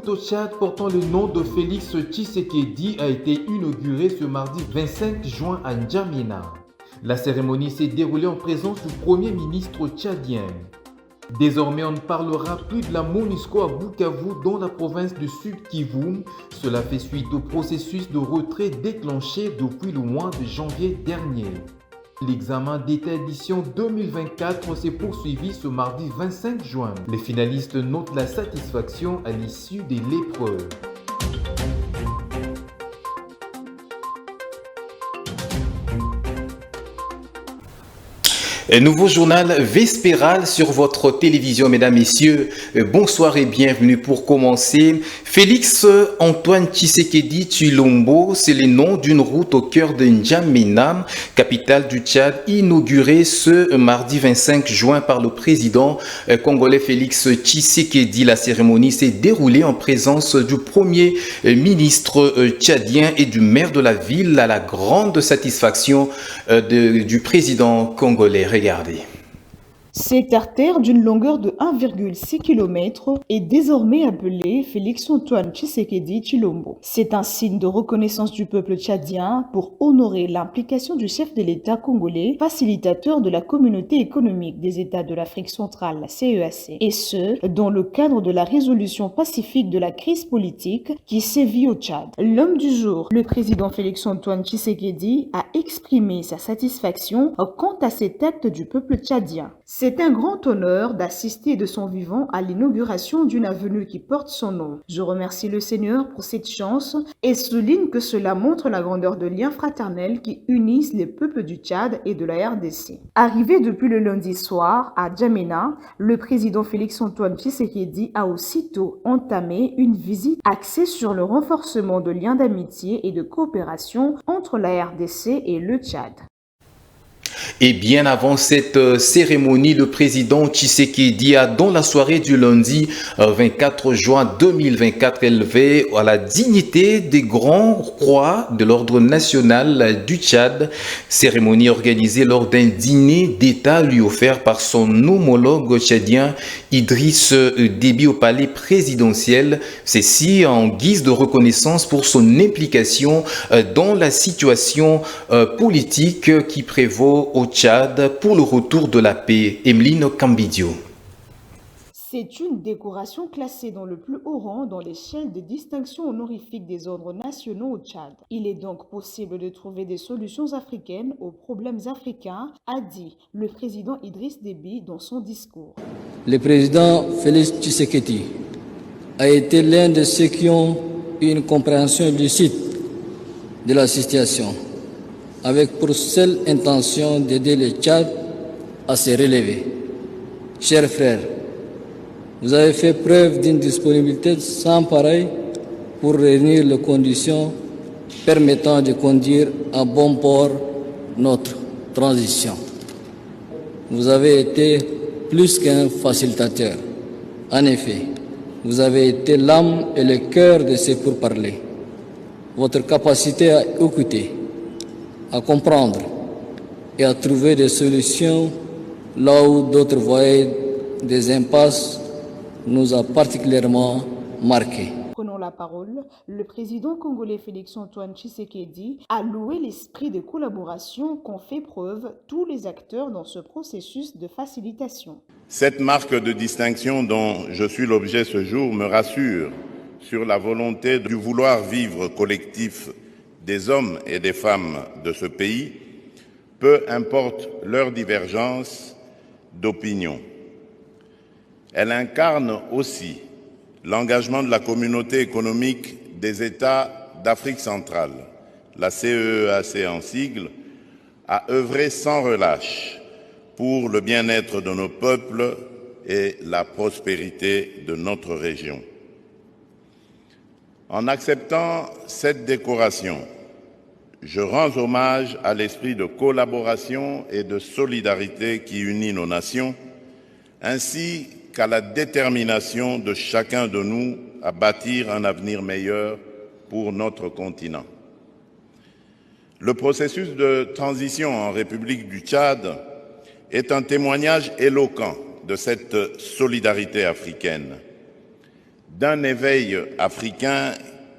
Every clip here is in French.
route au Tchad portant le nom de Félix Tshisekedi a été inaugurée ce mardi 25 juin à N'Djamena. La cérémonie s'est déroulée en présence du Premier ministre tchadien. Désormais, on ne parlera plus de la MONUSCO à Bukavu dans la province du Sud Kivu. Cela fait suite au processus de retrait déclenché depuis le mois de janvier dernier. L'examen d'État édition 2024 s'est poursuivi ce mardi 25 juin. Les finalistes notent la satisfaction à l'issue de l'épreuve. Un nouveau journal Vespéral sur votre télévision, mesdames, messieurs. Bonsoir et bienvenue. Pour commencer, Félix Antoine Tshisekedi Tshilombo, c'est le nom d'une route au cœur de N'Djamena, capitale du Tchad, inaugurée ce mardi 25 juin par le président congolais Félix Tshisekedi. La cérémonie s'est déroulée en présence du premier ministre tchadien et du maire de la ville, à la grande satisfaction du président congolais. Regardez. Cette artère d'une longueur de 1,6 km est désormais appelée Félix-Antoine Tshisekedi Tshilombo. C'est un signe de reconnaissance du peuple tchadien pour honorer l'implication du chef de l'État congolais, facilitateur de la communauté économique des États de l'Afrique centrale, la CEAC, et ce, dans le cadre de la résolution pacifique de la crise politique qui sévit au Tchad. L'homme du jour, le président Félix-Antoine Tshisekedi, a exprimé sa satisfaction quant à cet acte du peuple tchadien. C'est un grand honneur d'assister de son vivant à l'inauguration d'une avenue qui porte son nom. Je remercie le Seigneur pour cette chance et souligne que cela montre la grandeur de liens fraternels qui unissent les peuples du Tchad et de la RDC. Arrivé depuis le lundi soir à N'Djamena, le président Félix-Antoine Tshisekedi a aussitôt entamé une visite axée sur le renforcement de liens d'amitié et de coopération entre la RDC et le Tchad. Et bien avant cette cérémonie, le président Tshisekedi a, dans la soirée du lundi 24 juin 2024, élevé à la dignité des grands rois de l'ordre national du Tchad. Cérémonie organisée lors d'un dîner d'État lui offert par son homologue tchadien Idriss Déby au palais présidentiel. Ceci en guise de reconnaissance pour son implication dans la situation politique qui prévaut au Tchad pour le retour de la paix. Emeline Kambidio. C'est une décoration classée dans le plus haut rang dans l'échelle des distinctions honorifiques des ordres nationaux au Tchad. Il est donc possible de trouver des solutions africaines aux problèmes africains, a dit le président Idriss Déby dans son discours. Le président Félix Tshisekedi a été l'un de ceux qui ont eu une compréhension lucide de la situation, avec pour seule intention d'aider le Tchad à se relever. Chers frères, vous avez fait preuve d'une disponibilité sans pareille pour réunir les conditions permettant de conduire à bon port notre transition. Vous avez été plus qu'un facilitateur. En effet, vous avez été l'âme et le cœur de ces pourparlers. Votre capacité à écouter, à comprendre et à trouver des solutions là où d'autres voyaient des impasses nous a particulièrement marqués. Prenant la parole, le président congolais Félix-Antoine Tshisekedi a loué l'esprit de collaboration qu'ont fait preuve tous les acteurs dans ce processus de facilitation. Cette marque de distinction dont je suis l'objet ce jour me rassure sur la volonté du vouloir vivre collectif des hommes et des femmes de ce pays, peu importe leur divergence d'opinion. Elle incarne aussi l'engagement de la communauté économique des États d'Afrique centrale, la CEAC en sigle, à œuvrer sans relâche pour le bien-être de nos peuples et la prospérité de notre région. En acceptant cette décoration, je rends hommage à l'esprit de collaboration et de solidarité qui unit nos nations, ainsi qu'à la détermination de chacun de nous à bâtir un avenir meilleur pour notre continent. Le processus de transition en République du Tchad est un témoignage éloquent de cette solidarité africaine. d'un éveil africain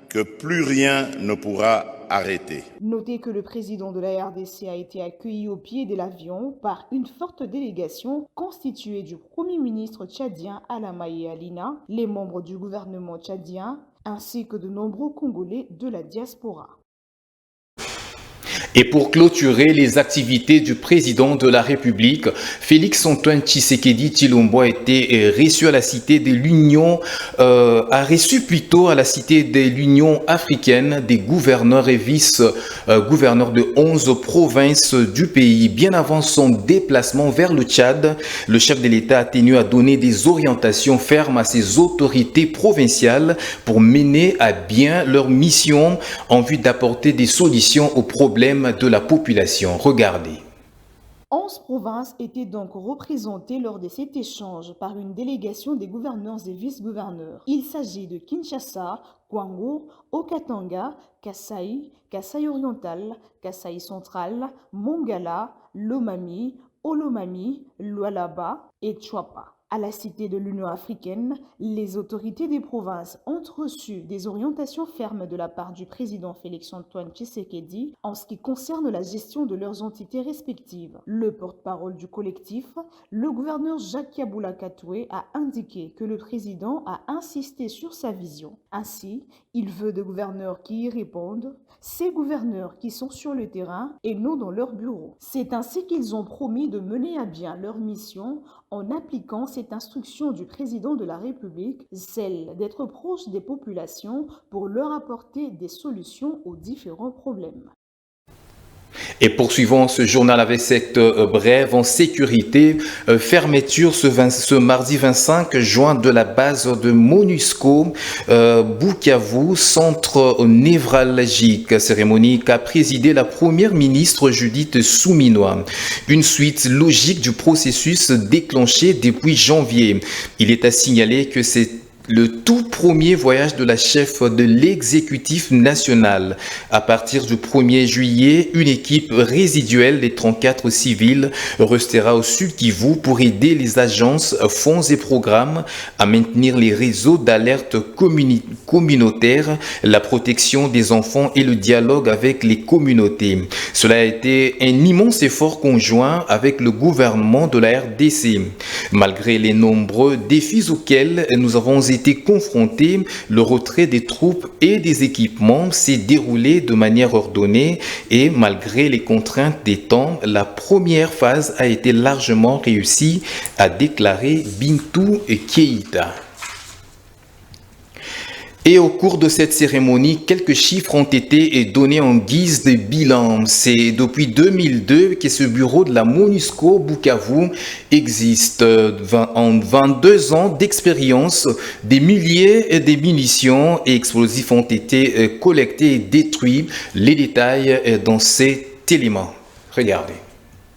que plus rien ne pourra arrêter. Notez que le président de la RDC a été accueilli au pied de l'avion par une forte délégation constituée du Premier ministre tchadien Alamaye Alina, les membres du gouvernement tchadien, ainsi que de nombreux Congolais de la diaspora. Et pour clôturer les activités du président de la République, Félix-Antoine Tshisekedi Tshilombo a été reçu à la Cité de l'Union, a reçu plutôt à la Cité de l'Union africaine des gouverneurs et vice-gouverneurs de 11 provinces du pays. Bien avant son déplacement vers le Tchad, le chef de l'État a tenu à donner des orientations fermes à ses autorités provinciales pour mener à bien leur mission en vue d'apporter des solutions aux problèmes de la population. Regardez. 11 provinces étaient donc représentées lors de cet échange par une délégation des gouverneurs et vice-gouverneurs. Il s'agit de Kinshasa, Kwango, Okatanga, Kasaï, Kasaï oriental, Kasaï central, Mongala, Lomami, Olomami, Lualaba et Tchouapa. À la Cité de l'Union africaine, les autorités des provinces ont reçu des orientations fermes de la part du président Félix-Antoine Tshisekedi en ce qui concerne la gestion de leurs entités respectives. Le porte-parole du collectif, le gouverneur Jacques Yaboula Katoué, a indiqué que le président a insisté sur sa vision. Ainsi, il veut des gouverneurs qui y répondent, ces gouverneurs qui sont sur le terrain et non dans leur bureau. C'est ainsi qu'ils ont promis de mener à bien leur mission en appliquant cette instruction du président de la République, celle d'être proche des populations pour leur apporter des solutions aux différents problèmes. Et poursuivons ce journal avec cette brève en sécurité. Fermeture ce mardi 25 juin de la base de MONUSCO, Bukavu, centre névralgique. Cérémonie qu'a présidé la première ministre Judith Suminwa. Une suite logique du processus déclenché depuis janvier. Il est à signaler que c'est le tout premier voyage de la chef de l'exécutif national. À partir du 1er juillet, une équipe résiduelle des 34 civils restera au Sud Kivu pour aider les agences, fonds et programmes à maintenir les réseaux d'alerte communautaire, la protection des enfants et le dialogue avec les communautés. Cela a été un immense effort conjoint avec le gouvernement de la RDC. Malgré les nombreux défis auxquels nous avons été confrontés, le retrait des troupes et des équipements s'est déroulé de manière ordonnée et malgré les contraintes des temps, la première phase a été largement réussie, a déclaré Bintou Keïta. Et au cours de cette cérémonie, quelques chiffres ont été donnés en guise de bilan. C'est depuis 2002 que ce bureau de la MONUSCO Bukavu existe. En 22 ans d'expérience, des milliers de munitions et explosifs ont été collectés et détruits. Les détails dans cet élément. Regardez.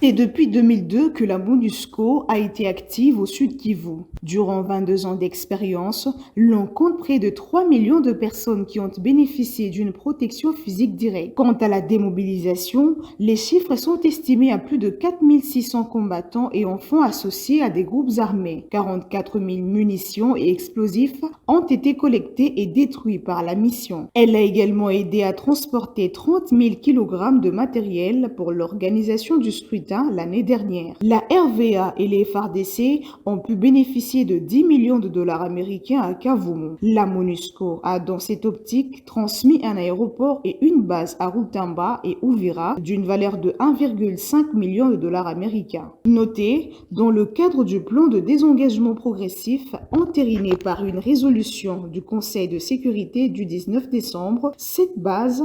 C'est depuis 2002 que la MONUSCO a été active au Sud Kivu. Durant 22 ans d'expérience, l'on compte près de 3 millions de personnes qui ont bénéficié d'une protection physique directe. Quant à la démobilisation, les chiffres sont estimés à plus de 4600 combattants et enfants associés à des groupes armés. 44 000 munitions et explosifs ont été collectés et détruits par la mission. Elle a également aidé à transporter 30 000 kg de matériel pour l'organisation du scrutin l'année dernière. La RVA et les FARDC ont pu bénéficier de 10 millions de dollars américains à Kavumu. La MONUSCO a dans cette optique transmis un aéroport et une base à Rutamba et Uvira d'une valeur de 1,5 million de dollars américains. Notez, dans le cadre du plan de désengagement progressif entériné par une résolution du Conseil de sécurité du 19 décembre, cette bases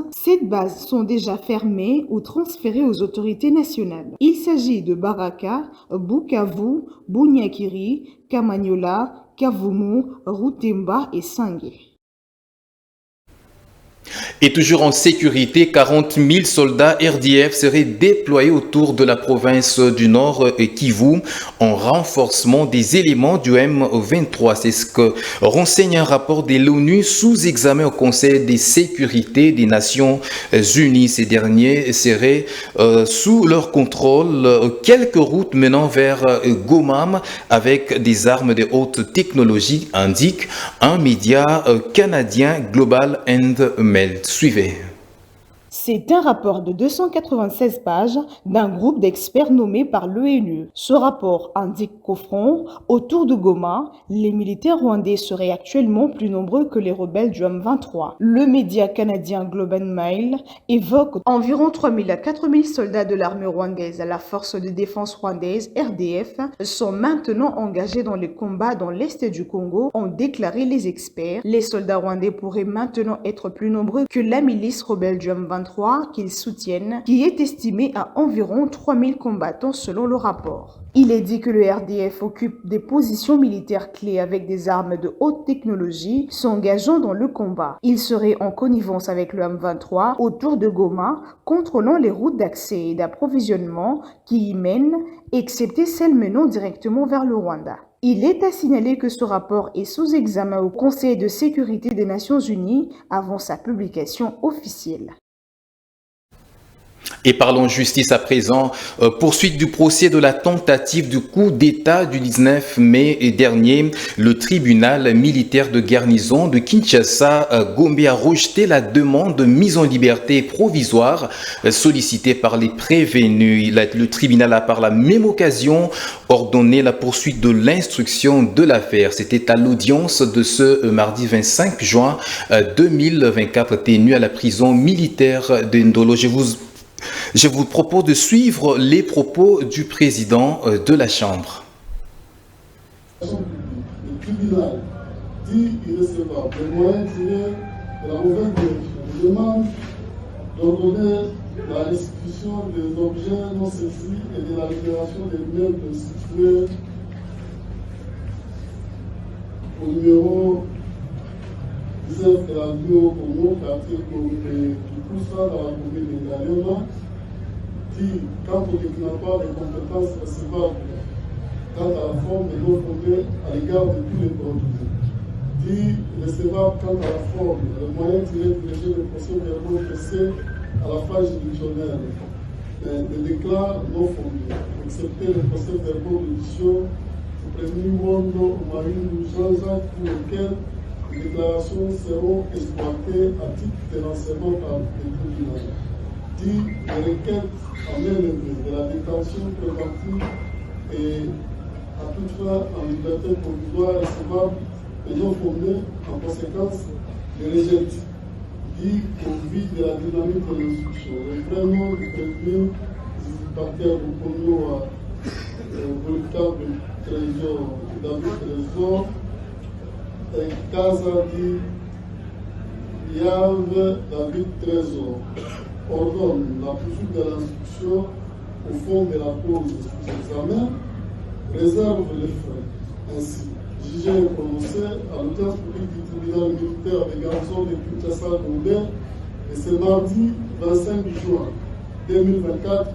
sont déjà fermées ou transférées aux autorités nationales. Il s'agit de Baraka, Bukavu, Bunyakiri, Kamanyola, Kavumu, Rutemba et Sange. Et toujours en sécurité, 40 000 soldats RDF seraient déployés autour de la province du Nord Kivu en renforcement des éléments du M23. C'est ce que renseigne un rapport de l'ONU sous examen au Conseil de sécurité des Nations Unies. Ces derniers seraient sous leur contrôle quelques routes menant vers Goma avec des armes de haute technologie, indique un média canadien, Global and Melt. Suivez. C'est un rapport de 296 pages d'un groupe d'experts nommé par l'ONU. Ce rapport indique qu'au front, autour de Goma, les militaires rwandais seraient actuellement plus nombreux que les rebelles du M23. Le média canadien Global Mail évoque environ 3 000 à 4 000 soldats de l'armée rwandaise à la force de défense rwandaise RDF sont maintenant engagés dans les combats dans l'est du Congo, ont déclaré les experts. Les soldats rwandais pourraient maintenant être plus nombreux que la milice rebelle du M23 qu'ils soutiennent, qui est estimé à environ 3 000 combattants selon le rapport. Il est dit que le RDF occupe des positions militaires clés avec des armes de haute technologie s'engageant dans le combat. Il serait en connivence avec le M23 autour de Goma, contrôlant les routes d'accès et d'approvisionnement qui y mènent, excepté celles menant directement vers le Rwanda. Il est à signaler que ce rapport est sous examen au Conseil de sécurité des Nations Unies avant sa publication officielle. Et parlons justice à présent. Poursuite du procès de la tentative du coup d'État du 19 mai dernier. Le tribunal militaire de garnison de Kinshasa, Gombe, a rejeté la demande de mise en liberté provisoire sollicitée par les prévenus. Le tribunal a par la même occasion ordonné la poursuite de l'instruction de l'affaire. C'était à l'audience de ce mardi 25 juin 2024 tenue à la prison militaire de Ndolo. Je vous propose de suivre les propos du président de la Chambre. Le tribunal dit irrecevable les moyens tirés de la mauvaise direction. Je demande d'ordonner la restitution des objets non saisis et de la libération des meubles situés au numéro 19 de la rue au Congo, quartier du Poussa, dans la commune de Galioma, dit, quant au déclenchement des compétences recevables, quant à la forme et non fondée à l'égard de tous les produits, dit recevable quant à la forme, le moyen tiré du régime de procès verbaux pressés à la phase juridictionnelle, le déclare non fondé, excepté le procès verbaux d'audition du prévenu Mondo Marine Jean-Jacques pour lequel les déclarations seront exploitées à titre de renseignement par les tribunaux. Dit les requêtes en main levée de la détention préventive et à toute fin en liberté provisoire recevable et non fondée, en conséquence, les rejette. Dit au vu de la dynamique de l'instruction, le prénom du prévenu parterre au Congo au volcan de Trésor, David Trésor, Casa di Yave David Trésor ordonne la poursuite de l'instruction au fond de la cause sous examen, réserve les frais. Ainsi, jugé et prononcé à l'audience publique du tribunal militaire de garnison de Kinshasa Gombe, et ce mardi 25 juin 2024.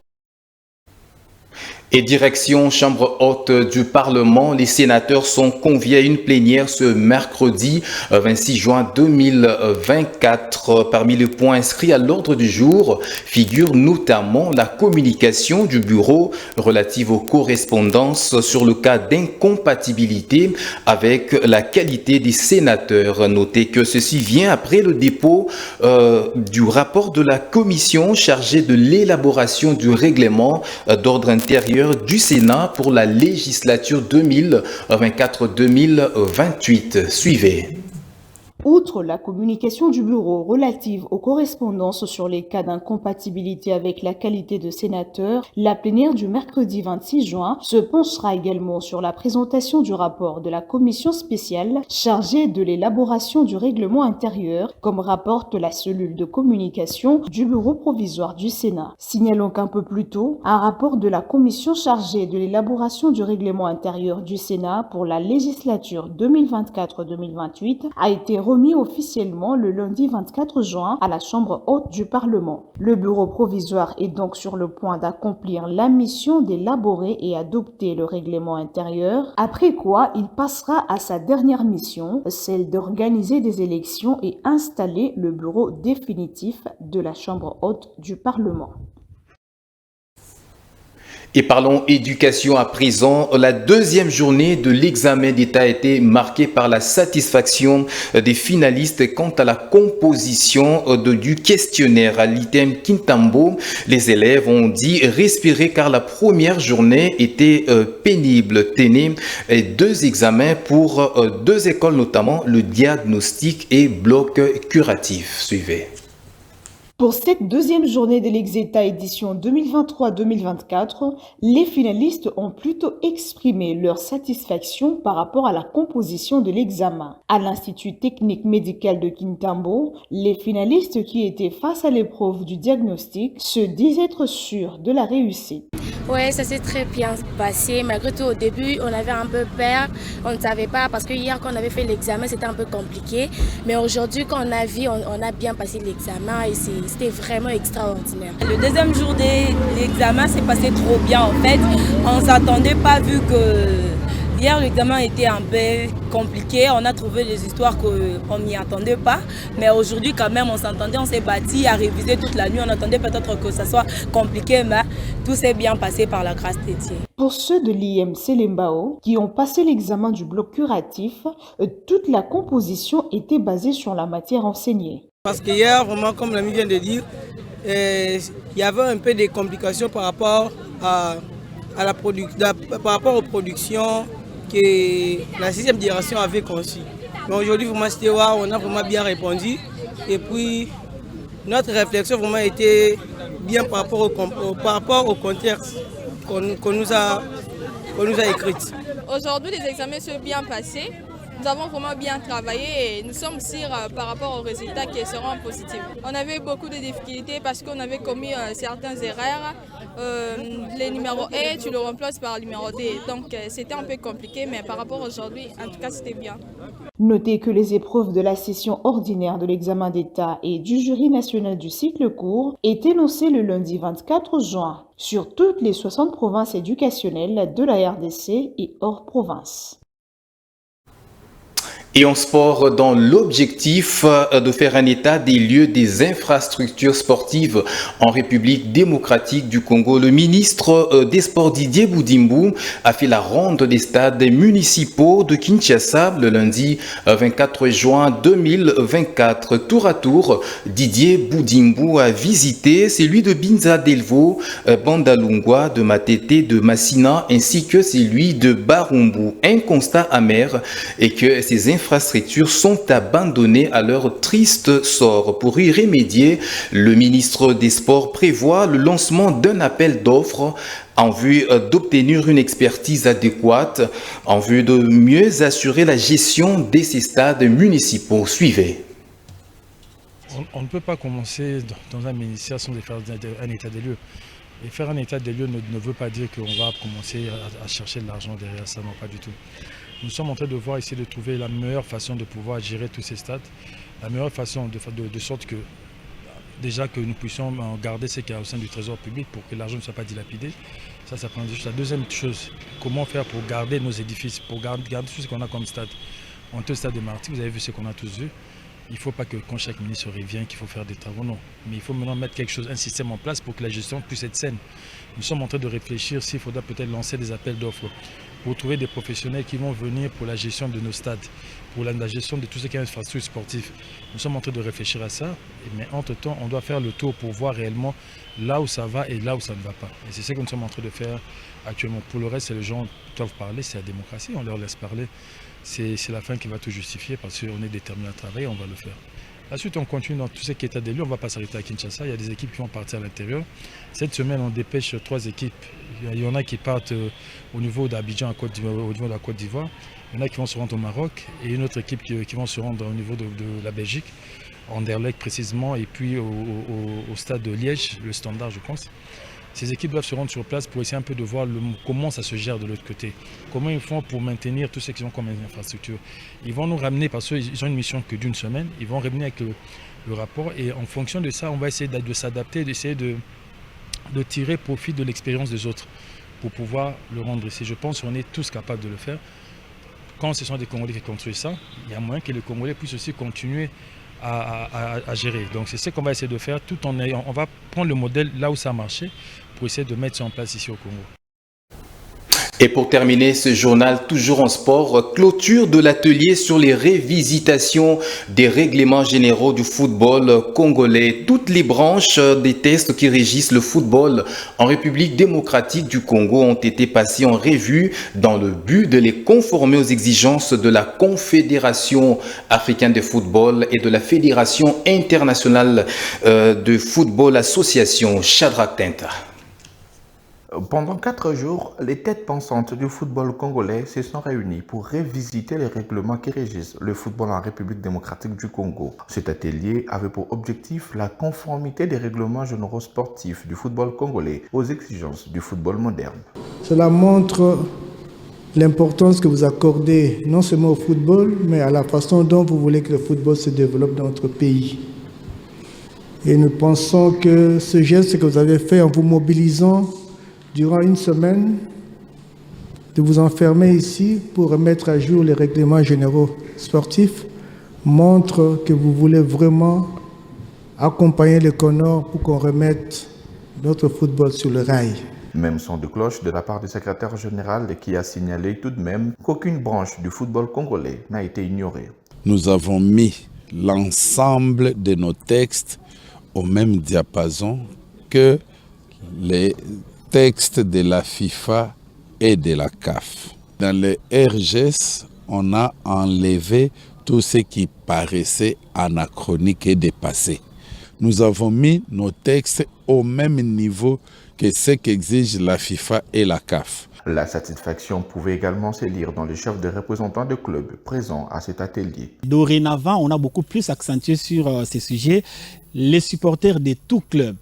Et direction Chambre haute du Parlement, les sénateurs sont conviés à une plénière ce mercredi 26 juin 2024. Parmi les points inscrits à l'ordre du jour figure notamment la communication du bureau relative aux correspondances sur le cas d'incompatibilité avec la qualité des sénateurs. Notez que ceci vient après le dépôt du rapport de la commission chargée de l'élaboration du règlement d'ordre intérieur du Sénat pour la législature 2024-2028. Suivez. Outre la communication du bureau relative aux correspondances sur les cas d'incompatibilité avec la qualité de sénateur, la plénière du mercredi 26 juin se penchera également sur la présentation du rapport de la commission spéciale chargée de l'élaboration du règlement intérieur, comme rapporte la cellule de communication du bureau provisoire du Sénat. Signalons qu'un peu plus tôt, un rapport de la commission chargée de l'élaboration du règlement intérieur du Sénat pour la législature 2024-2028 a été remis remis officiellement le lundi 24 juin à la Chambre haute du Parlement. Le bureau provisoire est donc sur le point d'accomplir la mission d'élaborer et adopter le règlement intérieur, après quoi il passera à sa dernière mission, celle d'organiser des élections et installer le bureau définitif de la Chambre haute du Parlement. Et parlons éducation à présent. La deuxième journée de l'examen d'État a été marquée par la satisfaction des finalistes quant à la composition du questionnaire à l'item Kintambo. Les élèves ont dit respirer car la première journée était pénible. Tenez, deux examens pour deux écoles, notamment le diagnostic et bloc curatif. Suivez. Pour cette deuxième journée de l'Exeta édition 2023-2024, les finalistes ont plutôt exprimé leur satisfaction par rapport à la composition de l'examen. À l'Institut technique médical de Kintambo, les finalistes qui étaient face à l'épreuve du diagnostic se disent être sûrs de la réussite. Ouais, ça s'est très bien passé. Malgré tout, au début, on avait un peu peur. On ne savait pas parce que hier, quand on avait fait l'examen, c'était un peu compliqué. Mais aujourd'hui, quand on a vu, on a bien passé l'examen et c'était vraiment extraordinaire. Le deuxième jour de l'examen s'est passé trop bien en fait. On ne s'attendait pas vu que hier l'examen était un peu compliqué. On a trouvé des histoires qu'on n'y attendait pas. Mais aujourd'hui quand même on s'entendait, on s'est battu à réviser toute la nuit. On attendait peut-être que ça soit compliqué mais tout s'est bien passé par la grâce de Dieu. Pour ceux de l'IMC Lembao qui ont passé l'examen du bloc curatif, toute la composition était basée sur la matière enseignée. Parce qu'hier, vraiment, comme l'ami vient de dire, il y avait un peu de complications par rapport par rapport aux productions que la 6e direction avait conçues. Mais aujourd'hui, vraiment, c'était waouh, on a vraiment bien répondu. Et puis, notre réflexion vraiment était bien par rapport au contexte qu'on nous a écrit. Aujourd'hui, les examens sont bien passés. Nous avons vraiment bien travaillé et nous sommes sûrs par rapport aux résultats qui seront positifs. On avait beaucoup de difficultés parce qu'on avait commis certaines erreurs. Le numéro A, tu le remplaces par le numéro D. Donc c'était un peu compliqué, mais par rapport à aujourd'hui, en tout cas, c'était bien. Notez que les épreuves de la session ordinaire de l'examen d'État et du jury national du cycle court est énoncée le lundi 24 juin sur toutes les 60 provinces éducationnelles de la RDC et hors province. Et en sport, dans l'objectif de faire un état des lieux des infrastructures sportives en République démocratique du Congo, le ministre des Sports Didier Boudimbu a fait la ronde des stades municipaux de Kinshasa le lundi 24 juin 2024. Tour à tour, Didier Boudimbu a visité celui de Binza Delvaux, Bandalungwa, de Matete, de Massina ainsi que celui de Barumbu. Un constat amer est que ces infrastructures sont abandonnées à leur triste sort. Pour y remédier, le ministre des Sports prévoit le lancement d'un appel d'offres en vue d'obtenir une expertise adéquate, en vue de mieux assurer la gestion de ces stades municipaux. Suivez. On ne peut pas commencer dans un ministère sans faire un état des lieux. Et faire un état des lieux ne veut pas dire qu'on va commencer à chercher de l'argent derrière ça, non, pas du tout. Nous sommes en train de voir, essayer de trouver la meilleure façon de pouvoir gérer tous ces stades, la meilleure façon de sorte que déjà que nous puissions garder ce qu'il y a au sein du trésor public pour que l'argent ne soit pas dilapidé. Ça prend juste. La deuxième chose, comment faire pour garder nos édifices, pour garder tout ce qu'on a comme stade. En tout stade de Marty, vous avez vu ce qu'on a tous vu. Il ne faut pas que quand chaque ministre revient qu'il faut faire des travaux, non. Mais il faut maintenant mettre quelque chose, un système en place pour que la gestion puisse être saine. Nous sommes en train de réfléchir s'il faudra peut-être lancer des appels d'offres pour trouver des professionnels qui vont venir pour la gestion de nos stades, pour la gestion de tout ce qui est infrastructure sportive. Nous sommes en train de réfléchir à ça, mais entre-temps, on doit faire le tour pour voir réellement là où ça va et là où ça ne va pas. Et c'est ce que nous sommes en train de faire actuellement. Pour le reste, les gens doivent parler, c'est la démocratie, on leur laisse parler. C'est la fin qui va tout justifier parce qu'on est déterminé à travailler, on va le faire. Ensuite, on continue dans tout ce qui est état des lieux. On ne va pas s'arrêter à Kinshasa. Il y a des équipes qui vont partir à l'intérieur. Cette semaine, on dépêche 3 équipes. Il y en a qui partent au niveau d'Abidjan, au niveau de la Côte d'Ivoire. Il y en a qui vont se rendre au Maroc et une autre équipe qui vont se rendre au niveau de la Belgique, en Anderlecht précisément, et puis au stade de Liège, le Standard, je pense. Ces équipes doivent se rendre sur place pour essayer un peu de voir comment ça se gère de l'autre côté. Comment ils font pour maintenir tout ce qu'ils ont comme infrastructure. Ils vont nous ramener, parce qu'ils ont une mission que d'une semaine, ils vont revenir avec le rapport et en fonction de ça, on va essayer de s'adapter, d'essayer de tirer profit de l'expérience des autres pour pouvoir le rendre ici. Je pense qu'on est tous capables de le faire. Quand ce sont des Congolais qui construisent ça, il y a moyen que les Congolais puissent aussi continuer à gérer. Donc c'est ce qu'on va essayer de faire tout en ayant. On va prendre le modèle là où ça a marché pour essayer de mettre ça en place ici au Congo. Et pour terminer ce journal, toujours en sport, clôture de l'atelier sur les révisitations des règlements généraux du football congolais. Toutes les branches des tests qui régissent le football en République démocratique du Congo ont été passées en revue dans le but de les conformer aux exigences de la Confédération africaine de football et de la Fédération internationale de football association Shadrack Tenta. Pendant 4 jours, les têtes pensantes du football congolais se sont réunies pour révisiter les règlements qui régissent le football en République démocratique du Congo. Cet atelier avait pour objectif la conformité des règlements généraux sportifs du football congolais aux exigences du football moderne. Cela montre l'importance que vous accordez non seulement au football, mais à la façon dont vous voulez que le football se développe dans notre pays. Et nous pensons que ce geste que vous avez fait en vous mobilisant durant une semaine, de vous enfermer ici pour remettre à jour les règlements généraux sportifs, montre que vous voulez vraiment accompagner le CONOR pour qu'on remette notre football sur le rail. Même son de cloche de la part du secrétaire général qui a signalé tout de même qu'aucune branche du football congolais n'a été ignorée. Nous avons mis l'ensemble de nos textes au même diapason que les textes de la FIFA et de la CAF. Dans les RGS, on a enlevé tout ce qui paraissait anachronique et dépassé. Nous avons mis nos textes au même niveau que ce qu'exigent la FIFA et la CAF. La satisfaction pouvait également se lire dans les chefs de représentants de clubs présents à cet atelier. Dorénavant, on a beaucoup plus accentué sur ces sujets. Les supporters de tout club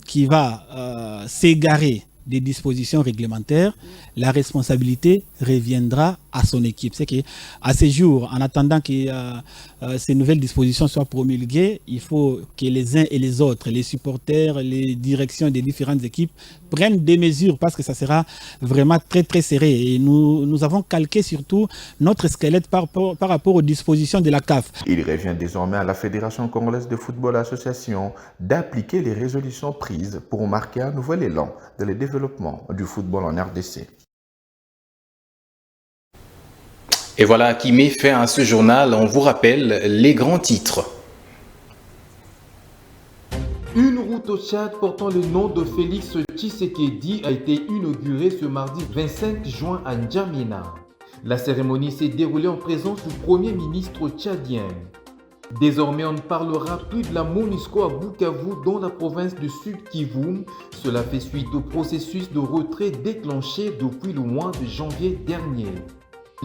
qui va s'égarer des dispositions réglementaires, la responsabilité reviendra à son équipe. C'est qu'à ce jour, en attendant que ces nouvelles dispositions soient promulguées, il faut que les uns et les autres, les supporters, les directions des différentes équipes prennent des mesures parce que ça sera vraiment très très serré. Et nous avons calqué surtout notre squelette par rapport aux dispositions de la CAF. Il revient désormais à la Fédération congolaise de football association d'appliquer les résolutions prises pour marquer un nouvel élan dans le développement du football en RDC. Et voilà qui met fin à ce journal. On vous rappelle les grands titres. Une route au Tchad portant le nom de Félix Tshisekedi a été inaugurée ce mardi 25 juin à N'Djamena. La cérémonie s'est déroulée en présence du Premier ministre tchadien. Désormais, on ne parlera plus de la MONUSCO à Bukavu dans la province du Sud Kivu. Cela fait suite au processus de retrait déclenché depuis le mois de janvier dernier.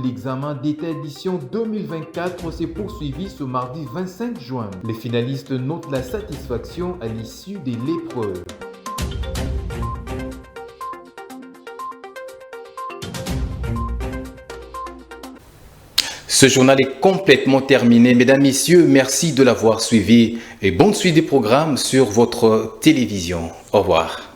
L'examen d'État édition 2024 s'est poursuivi ce mardi 25 juin. Les finalistes notent la satisfaction à l'issue de l'épreuve. Ce journal est complètement terminé. Mesdames, Messieurs, merci de l'avoir suivi et bonne suite des programmes sur votre télévision. Au revoir.